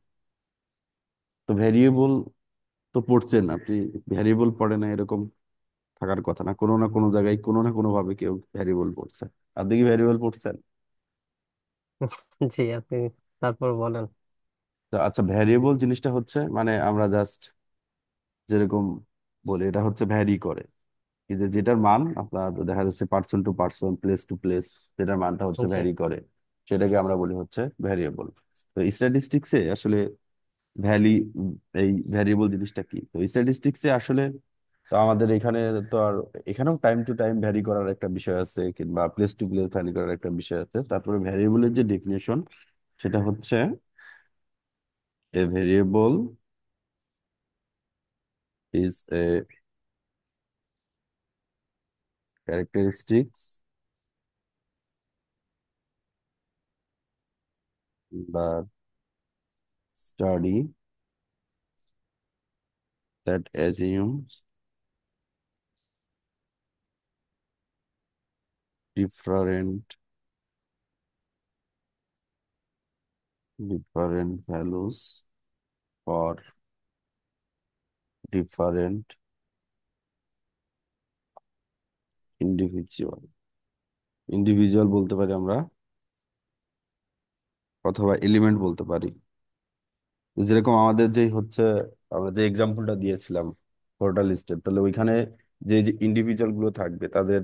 তো ভ্যারিয়েবল তো পড়ছেন আপনি, ভ্যারিয়েবল পড়ে না এরকম থাকার কথা না, কোনো না কোনো জায়গায় কোনো না কোনো ভাবে কেউ ভ্যারিয়েবল পড়ছে। আপনি কি ভ্যারিয়েবল পড়ছেন? জি, আপনি তারপর বলেন। তো আচ্ছা, ভ্যারিয়েবল জিনিসটা হচ্ছে মানে আমরা জাস্ট যেরকম বলি এটা হচ্ছে ভ্যারি করে, কি যে যেটার মান আপনার দেখা যাচ্ছে person to person, place to place, যেটার মানটা হচ্ছে জি ভ্যারি করে, সেটাকে আমরা বলি হচ্ছে ভ্যারিয়েবল। তো স্ট্যাটিস্টিক্সে আসলে ভ্যালি এই ভ্যারিয়েবল জিনিসটা কি, তো স্ট্যাটিস্টিক্সে আসলে তো আমাদের এখানে তো আর এখানেও টাইম টু টাইম ভ্যারি করার একটা বিষয় আছে, কিংবা প্লেস টু প্লেস ভ্যারি করার একটা বিষয় আছে। তারপরে ভ্যারিয়েবলের যে ডেফিনেশন সেটা হচ্ছে এ ভেরিয়েবল ইজ এ ক্যারেক্টারিস্টিক্স বা study that assumes different values for different individual। Individual বলতে পারি আমরা, অথবা এলিমেন্ট বলতে পারি। যেরকম আমাদের যেই হচ্ছে আমরা যে এক্সাম্পলটা দিয়েছিলাম পোর্টাল লিস্টের, তাহলে ওইখানে যে যে ইন্ডিভিজুয়াল গুলো থাকবে তাদের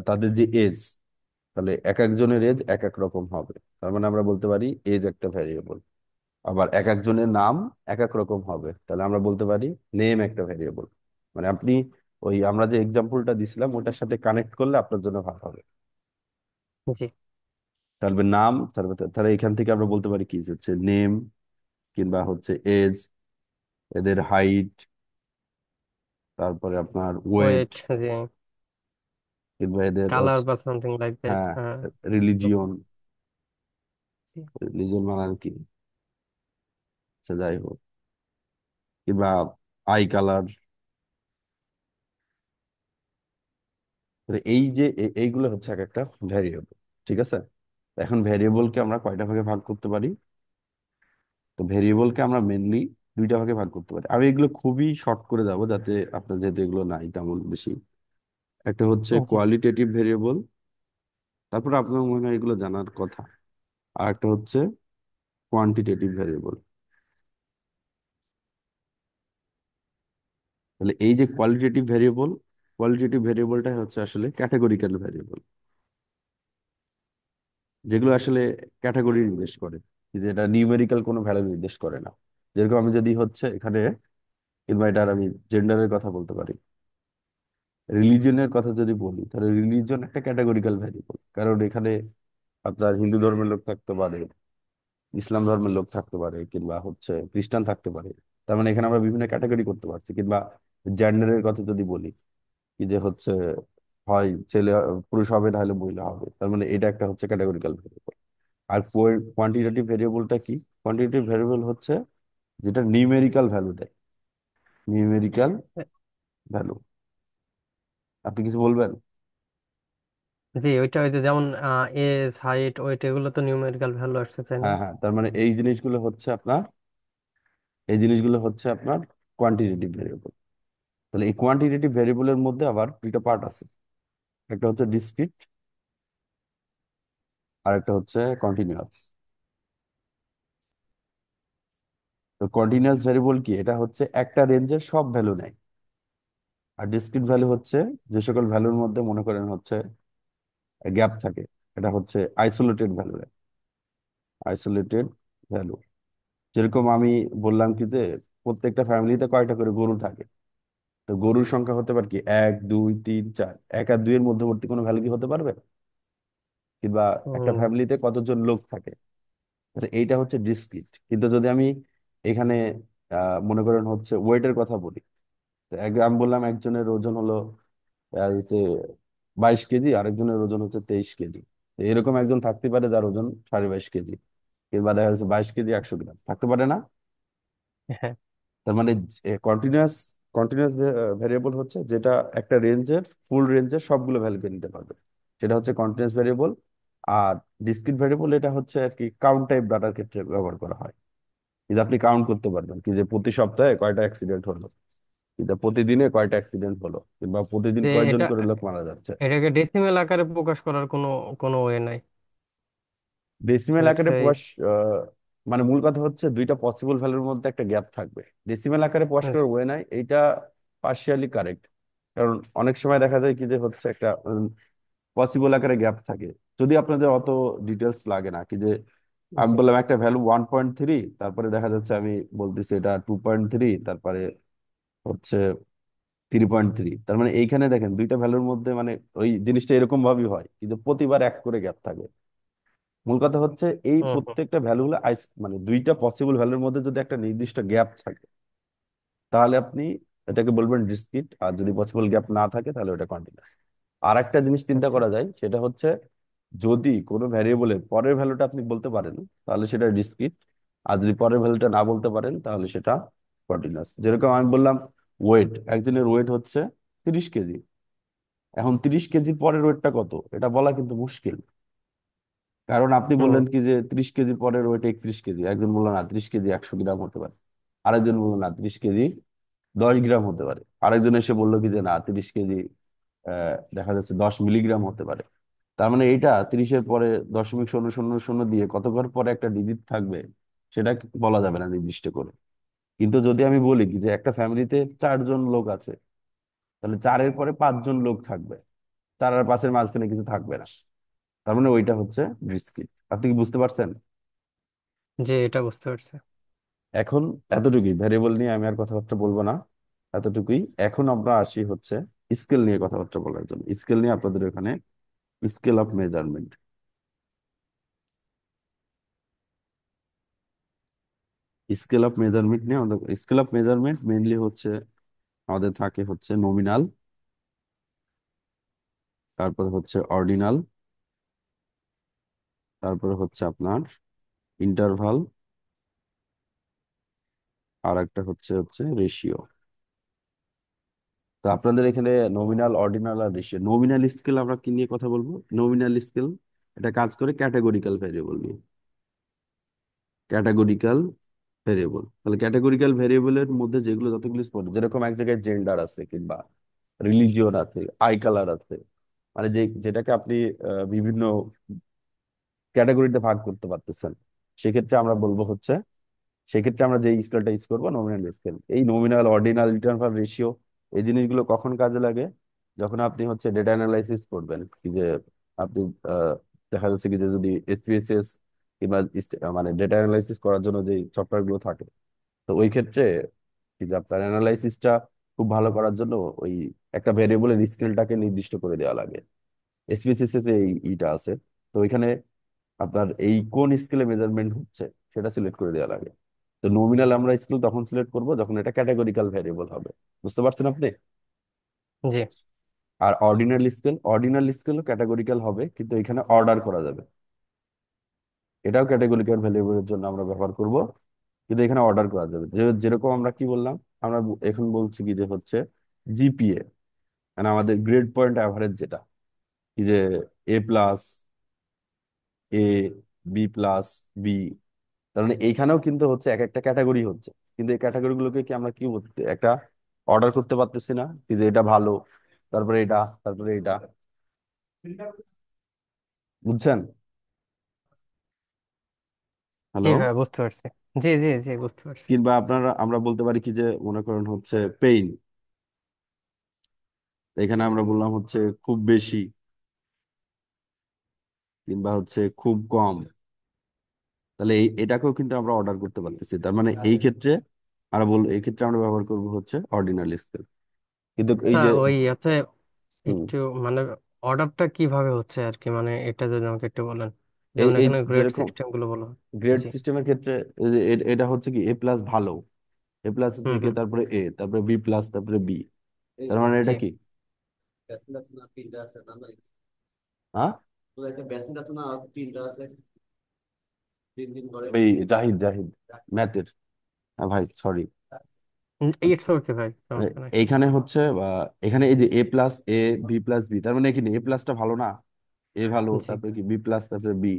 তাদের যে এজ, তাহলে এক একজনের এজ এক এক রকম হবে। তার মানে আমরা বলতে পারি এজ একটা ভ্যারিয়েবল। আবার এক একজনের নাম এক এক রকম হবে, তাহলে আমরা বলতে পারি নেম একটা ভ্যারিয়েবল। মানে আপনি ওই আমরা যে এক্সাম্পলটা দিছিলাম ওটার সাথে কানেক্ট করলে আপনার জন্য ভালো হবে। জি। তারপরে নাম, তাহলে এখান থেকে আমরা বলতে পারি কি হচ্ছে নেম, কিংবা হচ্ছে এজ, এদের হাইট, তারপরে আপনার ওয়েট, ওয়েট। জি। কিংবা এদের কালার হচ্ছে বা সামথিং লাইক দ্যাট, হ্যাঁ হ্যাঁ। রিলিজিয়ন। রিলিজিয়ন মানে কি, সে যাই হোক, কিংবা আই কালার। এই যে এইগুলো হচ্ছে এক একটা ভ্যারিয়েবল। ঠিক আছে, এখন ভ্যারিয়েবলকে আমরা কয়টা ভাগে ভাগ করতে পারি? তো ভেরিয়েবলকে আমরা মেনলি দুইটা ভাগে ভাগ করতে পারি। আমি এগুলো খুবই শর্ট করে যাব যাতে আপনার, যেহেতু এগুলো নাই তেমন বেশি। একটা হচ্ছে জি। কোয়ালিটেটিভ ভেরিয়েবল, তারপরে আপনার মনে হয় এগুলো জানার কথা। আর একটা হচ্ছে কোয়ান্টিটেটিভ ভেরিয়েবল। তাহলে এই যে কোয়ালিটেটিভ ভেরিয়েবলটা হচ্ছে আসলে ক্যাটাগরিক্যাল ভেরিয়েবল, যেগুলো আসলে ক্যাটাগরি নির্দেশ করে, যেটা নিউমেরিক্যাল কোনো ভ্যালু নির্দেশ করে না। যেরকম আমি যদি হচ্ছে এখানে, কিংবা এটার আমি জেন্ডারের কথা বলতে পারি, রিলিজনের কথা যদি বলি, তাহলে রিলিজন একটা ক্যাটাগরিক্যাল ভ্যারিয়েবল, কারণ এখানে আপনার হিন্দু ধর্মের লোক থাকতে পারে, ইসলাম ধর্মের লোক থাকতে পারে, কিংবা হচ্ছে খ্রিস্টান থাকতে পারে। তার মানে এখানে আমরা বিভিন্ন ক্যাটাগরি করতে পারছি। কিংবা জেন্ডারের কথা যদি বলি, কি যে হচ্ছে হয় ছেলে পুরুষ হবে না হলে মহিলা হবে, তার মানে এটা একটা হচ্ছে ক্যাটাগরিক্যাল ভ্যারিয়েবল। আর কোয়ান্টিটেটিভ ভেরিয়েবলটা কি? কোয়ান্টিটেটিভ ভেরিয়েবল হচ্ছে যেটা নিউমেরিক্যাল ভ্যালু দেয়, নিউমেরিক্যাল ভ্যালু। আপনি কিছু বলবেন? জি, ওইটা ওই যে যেমন এজ, হাইট, ওয়েট, এগুলো তো নিউমেরিক্যাল ভ্যালু আসছে, তাই না? হ্যাঁ হ্যাঁ, তার মানে এই জিনিসগুলো হচ্ছে আপনার কোয়ান্টিটেটিভ ভেরিয়েবল। তাহলে এই কোয়ান্টিটেটিভ ভেরিয়েবলের মধ্যে আবার দুইটা পার্ট আছে, একটা হচ্ছে ডিসক্রিট আর একটা হচ্ছে কন্টিনিউয়াস। তো কন্টিনিউয়াস ভেরিয়েবল কি, এটা হচ্ছে একটা রেঞ্জের সব ভ্যালু নেয়। আর ডিসক্রিট ভ্যালু হচ্ছে যে সকল ভ্যালুর মধ্যে মনে করেন হচ্ছে গ্যাপ থাকে, এটা হচ্ছে আইসোলেটেড ভ্যালু। আইসোলেটেড ভ্যালু, যেরকম আমি বললাম কি যে প্রত্যেকটা ফ্যামিলিতে কয়টা করে গরু থাকে, তো গরুর সংখ্যা হতে পারে কি 1 2 3 4, 1 আর 2 এর মধ্যবর্তী কোনো ভ্যালু কি হতে পারবে? কিংবা একটা হুম। ফ্যামিলিতে কতজন লোক থাকে, আচ্ছা এইটা হচ্ছে ডিসক্রিট। কিন্তু যদি আমি এখানে মনে করেন হচ্ছে ওয়েটের কথা বলি, তো আমি বললাম একজনের ওজন হলো হচ্ছে 22 কেজি, আরেকজনের ওজন হচ্ছে 23 কেজি। তো এরকম একজন থাকতে পারে যার ওজন 22.5 কেজি, কিংবা দেখা যাচ্ছে 22 কেজি 100 গ্রাম থাকতে পারে না। হ্যাঁ। তার মানে কন্টিনিউয়াস কন্টিনিউয়াস ভেরিয়েবল হচ্ছে যেটা একটা রেঞ্জের ফুল রেঞ্জের সবগুলো ভ্যালুকে নিতে পারবে, সেটা হচ্ছে কন্টিনিউয়াস ভেরিয়েবল। আর ডিসক্রিট ভেরিয়েবল এটা হচ্ছে আর কি কাউন্ট টাইপ ডাটার ক্ষেত্রে ব্যবহার করা হয়। এই যে আপনি কাউন্ট করতে পারবেন কি যে প্রতি সপ্তাহে কয়টা অ্যাক্সিডেন্ট হলো, কিংবা প্রতিদিনে কয়টা অ্যাক্সিডেন্ট হলো, কিংবা প্রতিদিন যে কয়জন এটা, করে লোক মারা যাচ্ছে। এটাকে ডেসিমেল আকারে প্রকাশ করার কোনো কোনো ওয়ে নাই? ডেসিমেল লেটস আকারে সে। প্রকাশ মানে মূল কথা হচ্ছে দুইটা পসিবল ভ্যালুর মধ্যে একটা গ্যাপ থাকবে। ডেসিমেল আকারে প্রকাশ করার ওয়ে নাই, এইটা পার্শিয়ালি কারেক্ট। কারণ অনেক সময় দেখা যায় কি যে হচ্ছে একটা পসিবল আকারে গ্যাপ থাকে। যদি আপনাদের অত ডিটেলস লাগে না, কি যে আমি জি। বললাম একটা ভ্যালু 1.3, তারপরে দেখা যাচ্ছে আমি বলতেছি এটা 2.3, তারপরে হচ্ছে 3.3, তার মানে এইখানে দেখেন দুইটা ভ্যালুর মধ্যে মানে ওই জিনিসটা এরকম ভাবেই হয়, কিন্তু প্রতিবার এক করে গ্যাপ থাকে। মূল কথা হচ্ছে এই হুম হুম। প্রত্যেকটা ভ্যালু হলো মানে দুইটা পসিবল ভ্যালুর মধ্যে যদি একটা নির্দিষ্ট গ্যাপ থাকে, তাহলে আপনি এটাকে বলবেন ডিসক্রিট। আর যদি পসিবল গ্যাপ না থাকে তাহলে ওটা কন্টিনিউয়াস। আর একটা জিনিস চিন্তা আচ্ছা। করা যায়, সেটা হচ্ছে যদি কোনো ভ্যারিয়েবলের পরের ভ্যালুটা আপনি বলতে পারেন তাহলে সেটা ডিসক্রিট। আর যদি পরের ভ্যালুটা না বলতে পারেন তাহলে সেটা কন্টিনিউয়াস। যেরকম আমি বললাম ওয়েট, একজনের ওয়েট হচ্ছে 30 কেজি। এখন 30 কেজির পরের ওয়েটটা কত এটা বলা কিন্তু মুশকিল। কারণ আপনি হুম। বললেন কি যে 30 কেজির পরের ওয়েট 31 কেজি, একজন বললো না 30 কেজি 100 গ্রাম হতে পারে, আরেকজন বললো না 30 কেজি 10 গ্রাম হতে পারে, আরেকজন এসে বললো কি যে না 30 কেজি দেখা যাচ্ছে 10 মিলিগ্রাম হতে পারে। তার মানে এইটা 30-এর পরে 0.0000 দিয়ে কত ঘর পরে একটা ডিজিট থাকবে সেটা বলা যাবে না নির্দিষ্ট করে। কিন্তু যদি আমি বলি কি যে একটা ফ্যামিলিতে 4 জন লোক আছে, তাহলে 4-এর পরে 5 জন লোক থাকবে, 4 আর 5-এর মাঝখানে কিছু থাকবে না। তার মানে ওইটা হচ্ছে ডিসক্রিট। আপনি কি বুঝতে পারছেন? জি, এটা বুঝতে পারছি। এখন এতটুকুই ভ্যারিয়েবল নিয়ে আমি আর কথাবার্তা বলবো না, এতটুকুই। এখন আমরা আসি হচ্ছে স্কেল নিয়ে কথাবার্তা বলার জন্য। স্কেল নিয়ে আপনাদের এখানে scale of measurement, scale of measurement নিয়ে আমাদের স্কেল অফ মেজারমেন্ট মেইনলি হচ্ছে আমাদের থাকে হচ্ছে নমিনাল, তারপর হচ্ছে অর্ডিনাল, তারপরে হচ্ছে আপনার ইন্টারভাল, আর একটা হচ্ছে হচ্ছে রেশিও। তো আপনাদের এখানে নমিনাল, অর্ডিনাল আর রেশিও। নমিনাল স্কেল আমরা কি নিয়ে কথা বলবো? নমিনাল স্কেল এটা কাজ করে ক্যাটাগরিক্যাল ভেরিয়েবল নিয়ে। ক্যাটাগরিক্যাল ভেরিয়েবল, তাহলে ক্যাটাগরিক্যাল ভেরিয়েবলের মধ্যে যেগুলো যতগুলো পড়ে, যেরকম এক জায়গায় জেন্ডার আছে কিংবা রিলিজিয়ন আছে, আই কালার আছে, মানে যে যেটাকে আপনি বিভিন্ন ক্যাটাগরিতে ভাগ করতে পারতেছেন, সেক্ষেত্রে আমরা বলবো হচ্ছে, সেক্ষেত্রে আমরা যে স্কেলটা ইউজ করবো নমিনাল স্কেল। এই নমিনাল, অর্ডিনাল, ইন্টারভাল, রেশিও এই জিনিসগুলো কখন কাজে লাগে? যখন আপনি হচ্ছে ডেটা অ্যানালাইসিস করবেন, কি যে আপনি আহ, দেখা যাচ্ছে কি যে যদি এসপিএসএস কিংবা মানে ডেটা অ্যানালাইসিস করার জন্য যে সফটওয়্যার গুলো থাকে, তো ওই ক্ষেত্রে কি যে আপনার অ্যানালাইসিসটা খুব ভালো করার জন্য ওই একটা ভেরিয়েবলের স্কেলটাকে নির্দিষ্ট করে দেওয়া লাগে। এসপিএসএস এ এই ইটা আছে। তো ওইখানে আপনার এই কোন স্কেলে মেজারমেন্ট হচ্ছে সেটা সিলেক্ট করে দেওয়া লাগে। তো নমিনাল আমরা স্কেল তখন সিলেক্ট করব যখন এটা ক্যাটাগরিক্যাল ভ্যারিয়েবল হবে। বুঝতে পারছেন আপনি? জি। আর অর্ডিনাল স্কেল, অর্ডিনাল স্কেলও ক্যাটাগরিক্যাল হবে কিন্তু এখানে অর্ডার করা যাবে। এটাও ক্যাটাগরিক্যাল ভ্যারিয়েবলের জন্য আমরা ব্যবহার করব, কিন্তু এখানে অর্ডার করা যাবে। যেরকম আমরা কি বললাম, আমরা এখন বলছি কি যে হচ্ছে জিপিএ, মানে আমাদের গ্রেড পয়েন্ট অ্যাভারেজ, যেটা কি যে A+, এ, B+, বি। তার মানে এইখানেও কিন্তু হচ্ছে এক একটা ক্যাটাগরি হচ্ছে, কিন্তু এই ক্যাটাগরি গুলোকে কি আমরা কি বলতে একটা অর্ডার করতে পারতেছি না, কি যে এটা ভালো, তারপরে এটা, তারপরে এটা। বুঝছেন? জি হ্যালো? ভাই, বুঝতে পারছি। জি জি জি, বুঝতে পারছি। কিংবা আমরা বলতে পারি কি যে মনে করেন হচ্ছে পেইন, এখানে আমরা বললাম হচ্ছে খুব বেশি কিংবা হচ্ছে খুব কম। তাহলে এটাকেও কিন্তু আমরা অর্ডার করতে পারতেছি। তার মানে এই ক্ষেত্রে এই ক্ষেত্রে আমরা ব্যবহার করব হচ্ছে অর্ডিনাল স্কেল। কিন্তু এই আচ্ছা, যে ওই হচ্ছে হুম, একটু মানে অর্ডারটা কিভাবে হচ্ছে আর কি, মানে এটা যদি আমাকে একটু বলেন। যেমন এই এখানে গ্রেড যেরকম সিস্টেম গুলো বলা হয়। গ্রেড জি। সিস্টেমের ক্ষেত্রে এই যে এটা হচ্ছে কি A+ ভালো, A+ হুম থেকে হুম। তারপরে এ, তারপরে B+, তারপরে বি। তার মানে জি। এটা কি? হ্যাঁ, এই জাহিদ জাহিদ ম্যাথের, হ্যাঁ ভাই সরি। ইটস ওকে ভাই, সমস্যা নাই। এইখানে হচ্ছে এখানে এই যে A+, A, B+, B, তার মানে কি A+টা ভালো না, এ ভালো, জি। তারপরে কি B+, তারপরে বি।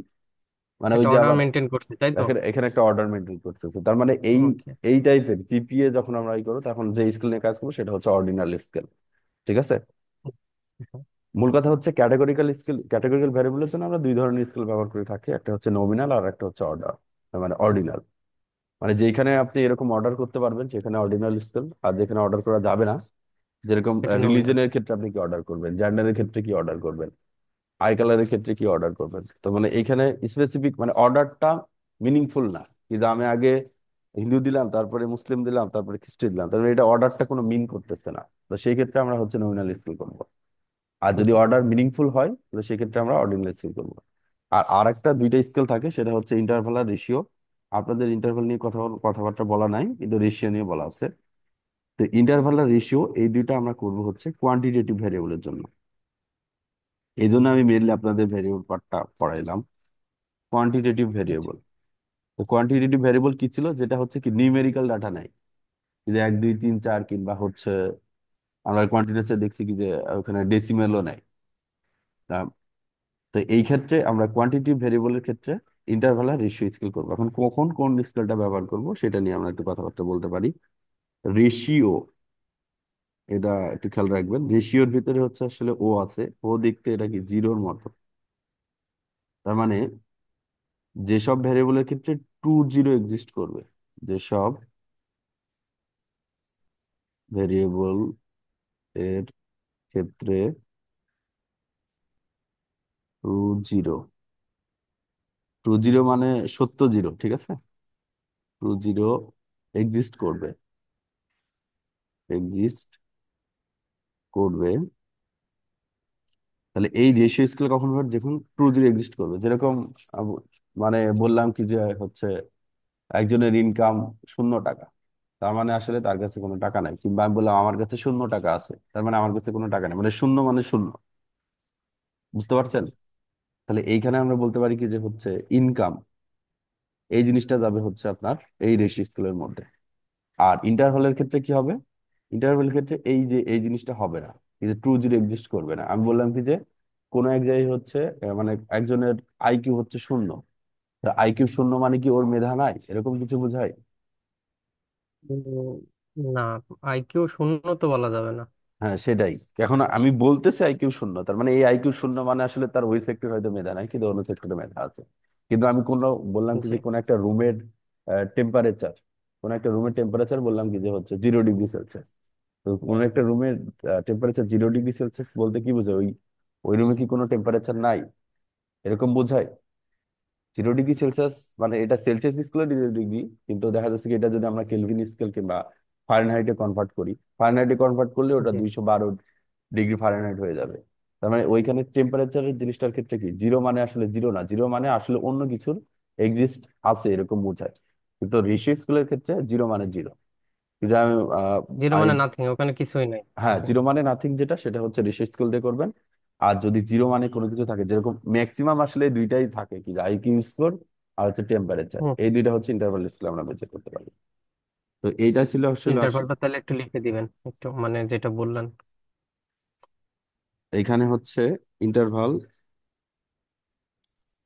মানে ওই একটা যে অর্ডার আবার মেনটেন করছে, তাই তো? এখানে এখানে একটা অর্ডার মেনটেন করতেছে। তার মানে এই ওকে। এই টাইপের জিপিএ যখন আমরা করবো তখন যে স্কেল নিয়ে কাজ করবো সেটা হচ্ছে অর্ডিনাল স্কেল। ঠিক আছে? মূল কথা হচ্ছে ক্যাটাগরিক্যাল ভ্যারিয়েবলের জন্য আমরা দুই ধরনের স্কেল ব্যবহার করে থাকি, একটা হচ্ছে নমিনাল আর একটা হচ্ছে অর্ডার, মানে অর্ডিনাল। মানে যেখানে আপনি এরকম অর্ডার করতে পারবেন সেখানে অর্ডিনাল স্কেল, আর যেখানে অর্ডার করা যাবে না, যেরকম এটা নমিনাল। রিলিজনের ক্ষেত্রে আপনি কি অর্ডার করবেন, জেন্ডারের ক্ষেত্রে কি অর্ডার করবেন, আই কালারের ক্ষেত্রে কি অর্ডার করবেন। তো মানে এইখানে স্পেসিফিক মানে অর্ডারটা মিনিংফুল না, কিন্তু আমি আগে হিন্দু দিলাম, তারপরে মুসলিম দিলাম, তারপরে খ্রিস্টান দিলাম, তারপরে এটা অর্ডারটা কোনো মিন করতেছে না। তো সেই ক্ষেত্রে আমরা হচ্ছে নমিনাল স্কেল করবো। আর যদি জি। অর্ডার মিনিংফুল হয় তাহলে সেক্ষেত্রে আমরা অর্ডিনাল স্কেল করবো। আর একটা দুইটা স্কেল থাকে, সেটা হচ্ছে ইন্টারভাল আর রেশিও। আপনাদের ইন্টারভাল নিয়ে কথাবার্তা বলা নাই, কিন্তু রেশিও নিয়ে বলা আছে। তো ইন্টারভাল আর রেশিও এই দুইটা আমরা করবো হচ্ছে কোয়ান্টিটেটিভ ভ্যারিয়েবলের জন্য। এই জন্য আমি মেনলি আপনাদের ভ্যারিয়েবল পার্টটা পড়াইলাম। কোয়ান্টিটেটিভ আচ্ছা। ভ্যারিয়েবল, তো কোয়ান্টিটেটিভ ভ্যারিয়েবল কি ছিল, যেটা হচ্ছে কি নিউমেরিক্যাল ডাটা নাই, যে 1 2 3 4 কিংবা হচ্ছে আমরা কোয়ান্টিটিসে দেখছি কি যে ওখানে ডেসিমেলও নাই। তা- তো এই ক্ষেত্রে আমরা কোয়ান্টিটিভ ভ্যারিয়েবলের ক্ষেত্রে ইন্টারভাল আর রেশিও স্কেল করবো। এখন কখন কোন স্কেলটা ব্যবহার করব সেটা নিয়ে আমরা একটু কথাবার্তা বলতে পারি। রেশিও, এটা একটু খেয়াল রাখবেন, রেশিওর ভিতরে হচ্ছে আসলে ও আছে, ও দেখতে এটা কি জিরোর মতো। তার মানে যেসব ভ্যারিয়েবলের ক্ষেত্রে 2 0 এক্সিস্ট করবে, যেসব ভেরিয়েবল এর ক্ষেত্রে 2 0, 2 0 মানে সত্য জিরো, ঠিক আছে, 2 0 এক্সিস্ট করবে, এক্সিস্ট করবে। তাহলে এই রেশিও স্কেল কখন হবে, যখন 2 0 এক্সিস্ট করবে। যেরকম আব- মানে বললাম কি যে হচ্ছে একজনের ইনকাম 0 টাকা, তার মানে আসলে তার কাছে কোনো টাকা নাই। কিংবা আমি বললাম আমার কাছে 0 টাকা আছে, তার মানে আমার কাছে কোনো টাকা নেই, মানে শূন্য মানে শূন্য। বুঝতে পারছেন? তাহলে এইখানে আমরা বলতে পারি কি যে হচ্ছে ইনকাম, এই জিনিসটা যাবে হচ্ছে আপনার এই রেশিও স্কেলের মধ্যে। আর ইন্টারভালের ক্ষেত্রে কি হবে, ইন্টারভালের ক্ষেত্রে এই যে এই জিনিসটা হবে না, এই যে 2 0 এক্সিস্ট করবে না। আমি বললাম কি যে কোন এক জায়গায় হচ্ছে মানে একজনের আইকিউ হচ্ছে 0, আইকিউ 0 মানে কি ওর মেধা নাই, এরকম কিছু বোঝায়? না, আইকিউ শূন্য তো বলা যাবে না। হ্যাঁ সেটাই। এখন আমি বলতেছি আইকিউ 0, তার মানে এই আইকিউ 0 মানে আসলে তার ওই সেক্টর হয়তো মেধা নাই, কিন্তু অন্য সেক্টরে মেধা আছে। কিন্তু আমি বললাম কি জি। যে কোন একটা রুমের টেম্পারেচার, কোন একটা রুমের টেম্পারেচার বললাম কি যে হচ্ছে 0 ডিগ্রি সেলসিয়াস। তো কোনো একটা রুমের টেম্পারেচার 0 ডিগ্রি সেলসিয়াস বলতে কি বোঝায়, ওই ওই রুমে কি কোনো টেম্পারেচার নাই, এরকম বোঝায়। 0 ডিগ্রি সেলসিয়াস মানে এটা সেলসিয়াস স্কেলে 0 ডিগ্রি, কিন্তু দেখা যাচ্ছে কি এটা যদি আমরা কেলভিন স্কেল কিংবা ফারেনহাইটে কনভার্ট করি, ফারেনহাইটে কনভার্ট করলে ওটা জি। 212 ডিগ্রি ফারেনহাইট হয়ে যাবে। তার মানে ওইখানে টেম্পারেচারের জিনিসটার ক্ষেত্রে কি জিরো মানে আসলে জিরো না, জিরো মানে আসলে অন্য কিছুর এক্সিস্ট আছে এরকম বোঝায়। কিন্তু রেশিও স্কেলের ক্ষেত্রে জিরো মানে জিরো। কিন্তু আমি জিরো আই মানে নাথিং, ওখানে কিছুই নাই। হ্যাঁ, ওকে। জিরো মানে নাথিং, যেটা সেটা হচ্ছে রিসার্চ স্কুল দিয়ে করবেন। আর যদি জিরো মানে কোনো কিছু থাকে, যেরকম ম্যাক্সিমাম আসলে দুইটাই থাকে, কি আইকিউ স্কোর আর হচ্ছে টেম্পারেচার, হুম। এই দুইটা হচ্ছে ইন্টারভাল স্কেল আমরা বের করতে পারি। তো এইটা ছিল আসলে ইন্টারভালটা তাহলে একটু লিখে দিবেন, একটু মানে যেটা বললেন। এইখানে হচ্ছে ইন্টারভাল